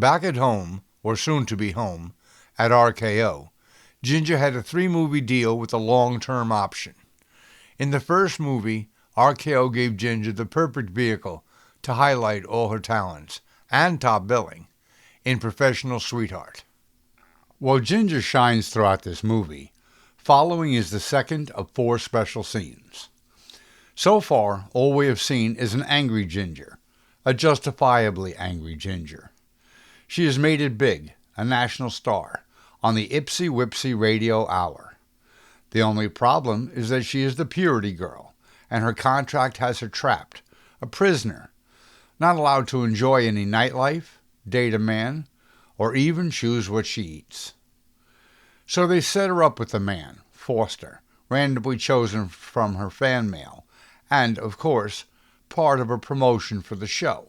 Back at home, or soon to be home, at RKO, Ginger had a 3-movie deal with a long-term option. In the first movie, RKO gave Ginger the perfect vehicle to highlight all her talents, and top billing, in Professional Sweetheart. While Ginger shines throughout this movie, following is the second of 4 special scenes. So far, all we have seen is an angry Ginger, a justifiably angry Ginger. She has made it big, a national star, on the Ipsey Wipsey Radio Hour. The only problem is that she is the purity girl, and her contract has her trapped, a prisoner, not allowed to enjoy any nightlife, date a man, or even choose what she eats. So they set her up with a man, Foster, randomly chosen from her fan mail, and, of course, part of a promotion for the show.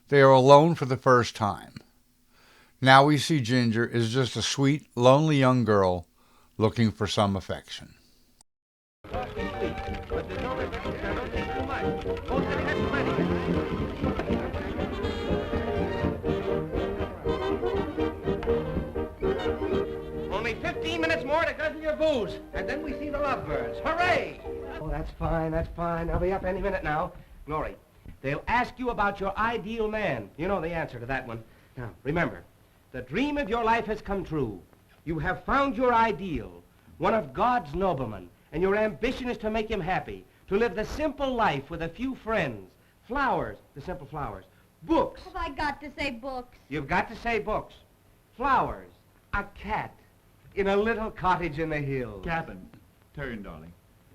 They are alone for the first time. Now we see Ginger is just a sweet, lonely young girl looking for some affection. Only 15 minutes more to guzzle your booze, and then we see the lovebirds. Hooray! Oh, that's fine, that's fine. I'll be up any minute now. Glory, they'll ask you about your ideal man. You know the answer to that one. Now, remember, the dream of your life has come true. You have found your ideal, one of God's noblemen, and your ambition is to make him happy, to live the simple life with a few friends, flowers, the simple flowers, books. Have I got to say books? You've got to say books, flowers, a cat, in a little cottage in the hills. Cabin. Turn, darling.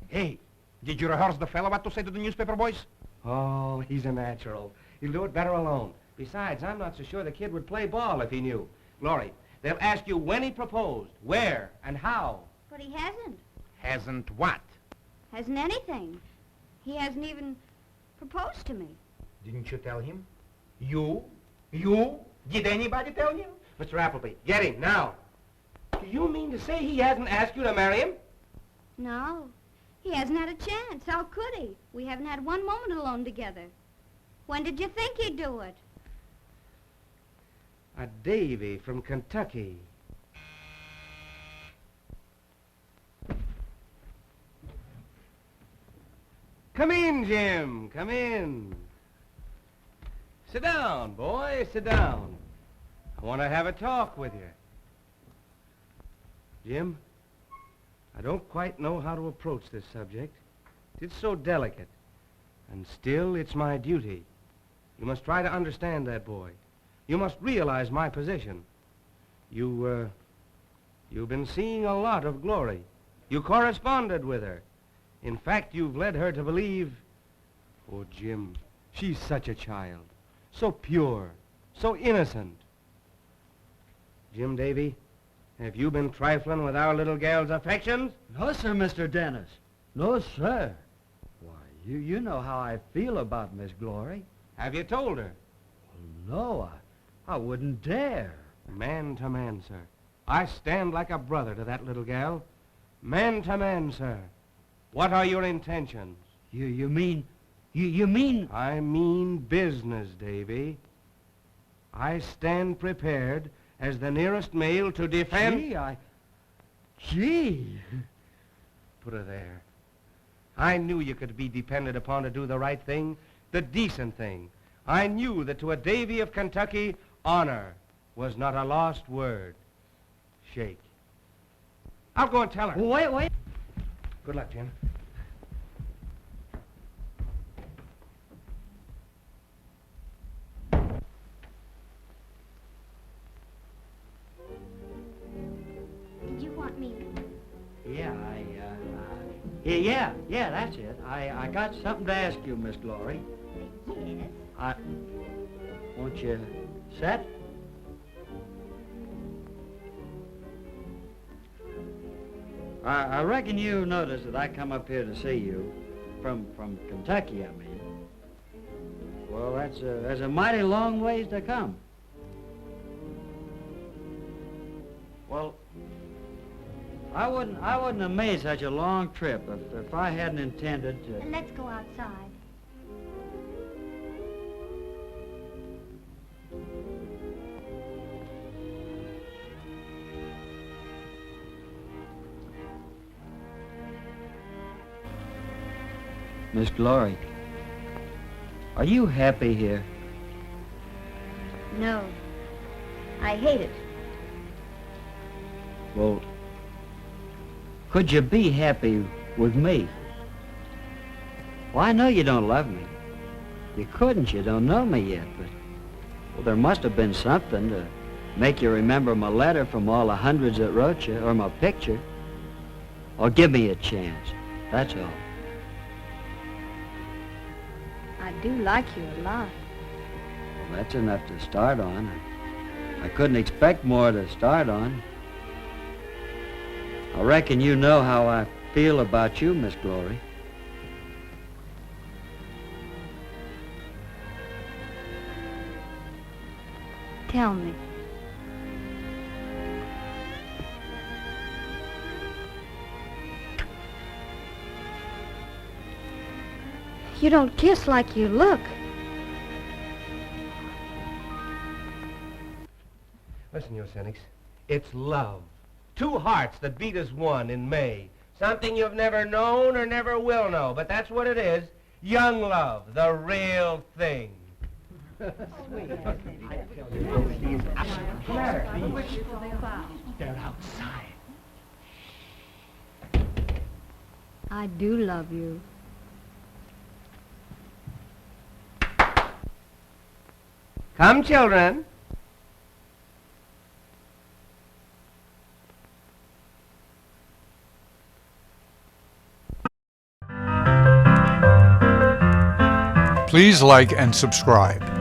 Hey, did you rehearse the fellow what to say to the newspaper boys? Oh, he's a natural. He'll do it better alone. Besides, I'm not so sure the kid would play ball if he knew. Glory, they'll ask you when he proposed, where, and how. But he hasn't. Hasn't what? Hasn't anything. He hasn't even proposed to me. Didn't you tell him? You? You? Did anybody tell you? Mr. Appleby, get him, now. Do you mean to say he hasn't asked you to marry him? No. He hasn't had a chance. How could he? We haven't had one moment alone together. When did you think he'd do it? A Davy from Kentucky. Come in, Jim. Come in. Sit down, boy. Sit down. I want to have a talk with you. Jim, I don't quite know how to approach this subject. It's so delicate. And still, it's my duty. You must try to understand that boy. You must realize my position. You've been seeing a lot of Glory. You corresponded with her. In fact, you've led her to believe... Oh, Jim, she's such a child. So pure, so innocent. Jim Davy, have you been trifling with our little gal's affections? No, sir, Mr. Dennis. No, sir. Why, you know how I feel about Miss Glory. Have you told her? Well, no, I wouldn't dare. Man to man, sir. I stand like a brother to that little gal. Man to man, sir. What are your intentions? You mean... You mean... I mean business, Davy. I stand prepared as the nearest male to defend... Gee. Put her there. I knew you could be depended upon to do the right thing, the decent thing. I knew that to a Davy of Kentucky, honor was not a lost word. Shake. I'll go and tell her. Wait. Good luck, Jim. Did you want me? Yeah, that's it. I got something to ask you, Miss Glory. Yes. Won't you sit? I reckon you noticed that I come up here to see you, from Kentucky, I mean. Well, that's a mighty long ways to come. Well, I wouldn't have made such a long trip if I hadn't intended to... Let's go outside. Miss Glory, are you happy here? No. I hate it. Well, could you be happy with me? Well, I know you don't love me. You couldn't. You don't know me yet, but well, there must have been something to make you remember my letter from all the hundreds that wrote you, or my picture. Or give me a chance. That's all. I do like you a lot. Well, that's enough to start on. I couldn't expect more to start on. I reckon you know how I feel about you, Miss Glory. Tell me. You don't kiss like you look. Listen, you cynics. It's love. Two hearts that beat as one in May. Something you've never known or never will know, but that's what it is. Young love, the real thing. They're outside. I do love you. Come, children. Please like and subscribe.